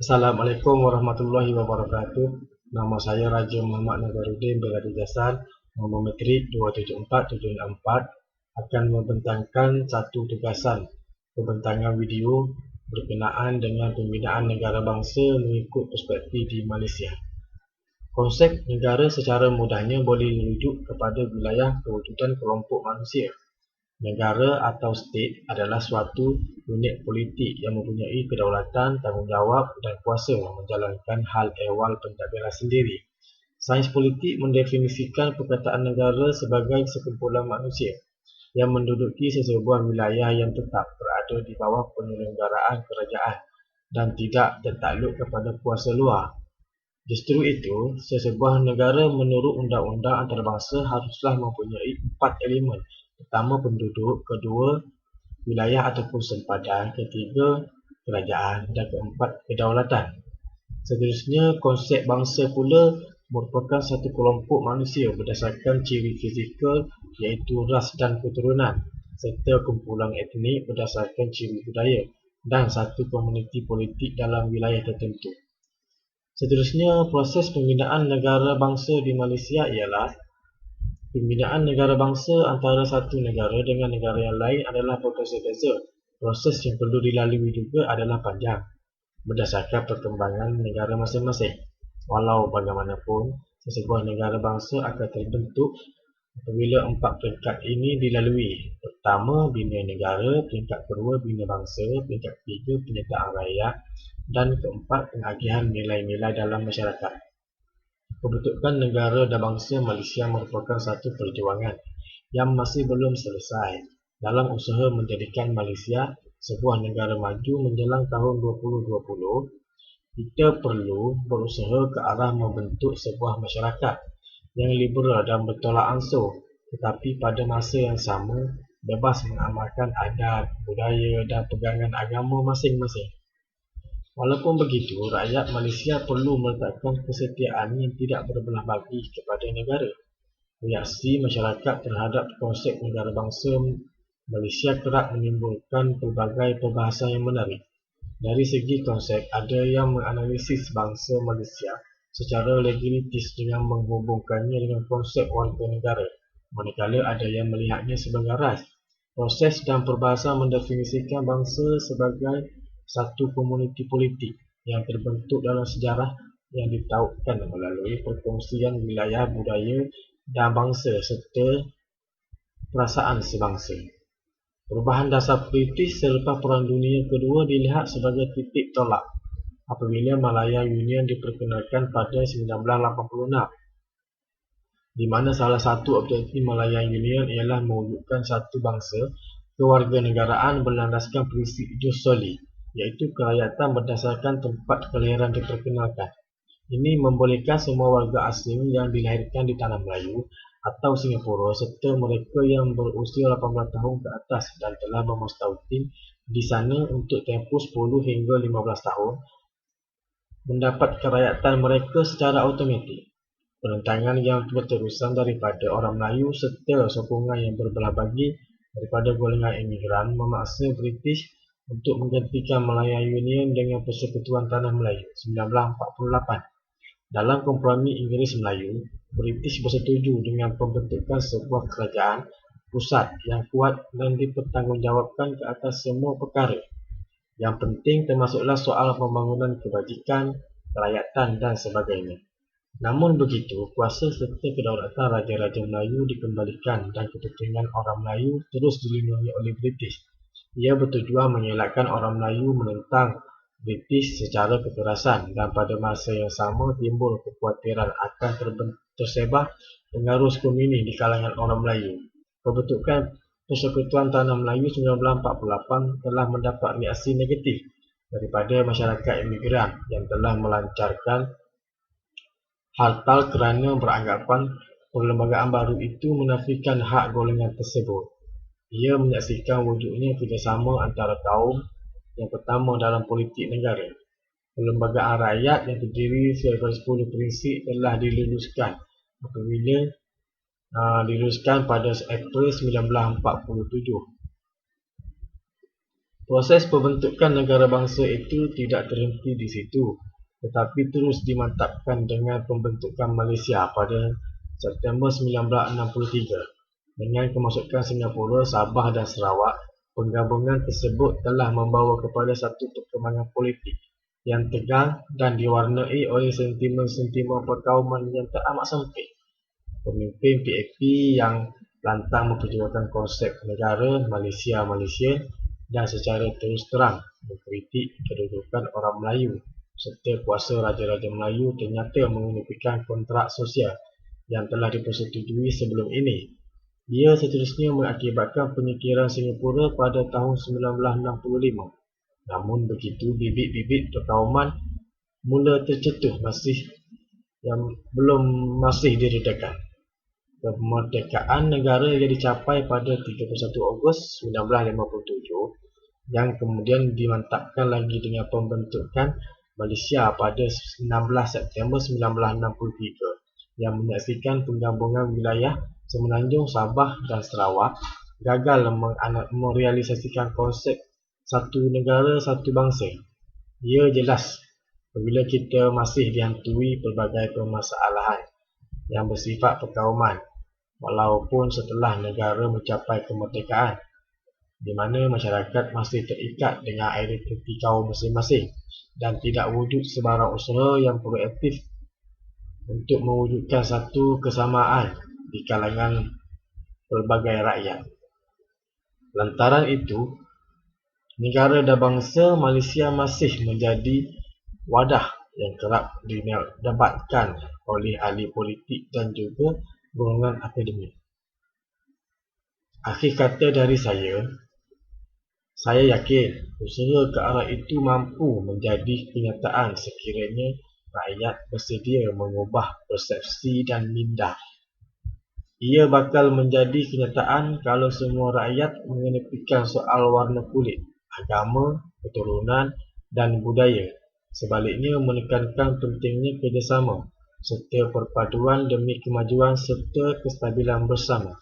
Assalamualaikum warahmatullahi wabarakatuh. Nama saya Raja Muhammad Nazarudin Beladi Jasan, nombor metrik 274764, akan membentangkan satu tugasan pembentangan video berkenaan dengan pembinaan negara bangsa mengikut perspektif di Malaysia. Konsep negara secara mudahnya boleh dirujuk kepada wilayah kewujudan kelompok manusia. Negara atau state adalah suatu unit politik yang mempunyai kedaulatan, tanggungjawab dan kuasa menjalankan hal ehwal pentadbiran sendiri. Sains politik mendefinisikan perkataan negara sebagai sekumpulan manusia yang menduduki sesebuah wilayah yang tetap berada di bawah penyelenggaraan kerajaan dan tidak tertakluk kepada kuasa luar. Justru itu, sesebuah negara menurut undang-undang antarabangsa haruslah mempunyai 4 elemen. Pertama, penduduk; kedua, wilayah ataupun sempadan; ketiga, kerajaan; dan keempat, kedaulatan. Seterusnya, konsep bangsa pula merupakan satu kelompok manusia berdasarkan ciri fizikal iaitu ras dan keturunan, serta kumpulan etnik berdasarkan ciri budaya, dan satu komuniti politik dalam wilayah tertentu. Seterusnya, proses pembinaan negara bangsa di Malaysia ialah pembinaan negara bangsa antara satu negara dengan negara yang lain adalah berbeza-beza. Proses yang perlu dilalui juga adalah panjang, berdasarkan perkembangan negara masing-masing. Walau bagaimanapun, sesebuah negara bangsa akan terbentuk apabila 4 peringkat ini dilalui. Pertama, bina negara; peringkat kedua, bina bangsa; peringkat ketiga, penyertaan rakyat; dan keempat, pengagihan nilai-nilai dalam masyarakat. Pembentukan negara dan bangsa Malaysia merupakan satu perjuangan yang masih belum selesai dalam usaha menjadikan Malaysia sebuah negara maju menjelang tahun 2020. Kita perlu berusaha ke arah membentuk sebuah masyarakat yang liberal dan bertolak ansur, tetapi pada masa yang sama bebas mengamalkan adat, budaya dan pegangan agama masing-masing. Walaupun begitu, rakyat Malaysia perlu meletakkan kesetiaan yang tidak berbelah bagi kepada negara. Reaksi masyarakat terhadap konsep negara bangsa Malaysia kerap menimbulkan pelbagai perbahasan yang menarik. Dari segi konsep, ada yang menganalisis bangsa Malaysia secara legalitis dengan menghubungkannya dengan konsep warga negara, manakala ada yang melihatnya sebagai ras. Proses dan perbahasan mendefinisikan bangsa sebagai satu komuniti politik yang terbentuk dalam sejarah yang ditautkan melalui perkongsian wilayah, budaya dan bangsa serta perasaan sebangsa. Perubahan dasar politik selepas Perang Dunia Kedua dilihat sebagai titik tolak apabila Malaya Union diperkenalkan pada 1986, di mana salah satu objektif Malaya Union ialah mewujudkan satu bangsa kewarganegaraan berlandaskan prinsip jus soli, iaitu kerakyatan berdasarkan tempat kelahiran diperkenalkan. Ini membolehkan semua warga asing yang dilahirkan di Tanah Melayu atau Singapura serta mereka yang berusia 18 tahun ke atas dan telah bermustautin di sana untuk tempoh 10 hingga 15 tahun mendapat kerakyatan mereka secara automatik. Penentangan yang berterusan daripada orang Melayu serta sokongan yang berbelah bagi daripada golongan imigran memaksa British untuk menggantikan Malaya Union dengan Persekutuan Tanah Melayu 1948. Dalam kompromi Inggeris-Melayu, British bersetuju dengan pembentukan sebuah kerajaan pusat yang kuat dan dipertanggungjawabkan ke atas semua perkara. Yang penting termasuklah soal pembangunan kebajikan, kerakyatan dan sebagainya. Namun begitu, kuasa serta kedaulatan Raja-Raja Melayu dikembalikan dan kepentingan orang Melayu terus dilindungi oleh British. Ia bertujuan mengelakkan orang Melayu menentang British secara kekerasan dan pada masa yang sama timbul kekhawatiran akan tersebar pengaruh komunis di kalangan orang Melayu. Pembentukan Persekutuan Tanah Melayu 1948 telah mendapat reaksi negatif daripada masyarakat imigran yang telah melancarkan hartal kerana beranggapan perlembagaan baru itu menafikan hak golongan tersebut. Ia menyaksikan wujudnya kerjasama antara kaum yang pertama dalam politik negara. Perlembagaan rakyat yang terdiri daripada 10 prinsip telah diluluskan apabila diluluskan pada April 1947. Proses pembentukan negara bangsa itu tidak terhenti di situ, tetapi terus dimantapkan dengan pembentukan Malaysia pada September 1963. Dengan kemasukan Singapura, Sabah dan Sarawak, penggabungan tersebut telah membawa kepada satu perkembangan politik yang tegang dan diwarnai oleh sentimen-sentimen perkauman yang teramat sempit. Pemimpin PAP yang lantang memperjuangkan konsep negara Malaysia dan secara terus terang mengkritik kedudukan orang Melayu serta kuasa Raja-Raja Melayu ternyata mengenepikan kontrak sosial yang telah dipersetujui sebelum ini. Ia seterusnya mengakibatkan penyikiran Singapura pada tahun 1965. Namun begitu, bibit-bibit perkauman mula tercetuh masih diredakan. Kemerdekaan negara yang dicapai pada 31 Ogos 1957 yang kemudian dimantapkan lagi dengan pembentukan Malaysia pada 16 September 1963 yang menyaksikan penggabungan wilayah Semenanjung, Sabah dan Sarawak gagal merealisasikan konsep satu negara satu bangsa. Ia jelas apabila kita masih dihantui pelbagai permasalahan yang bersifat perkauman walaupun setelah negara mencapai kemerdekaan, di mana masyarakat masih terikat dengan identiti kaum masing-masing dan tidak wujud sebarang usaha yang proaktif untuk mewujudkan satu kesamaan di kalangan pelbagai rakyat. Lantaran itu, negara dan bangsa Malaysia masih menjadi wadah yang kerap didebatkan oleh ahli politik dan juga golongan akademik. Akhir kata dari saya yakin usaha ke arah itu mampu menjadi kenyataan sekiranya rakyat bersedia mengubah persepsi dan minda. Ia bakal menjadi kenyataan kalau semua rakyat mengenepikan soal warna kulit, agama, keturunan dan budaya. Sebaliknya menekankan pentingnya kerjasama serta perpaduan demi kemajuan serta kestabilan bersama.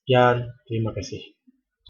Sekian, terima kasih.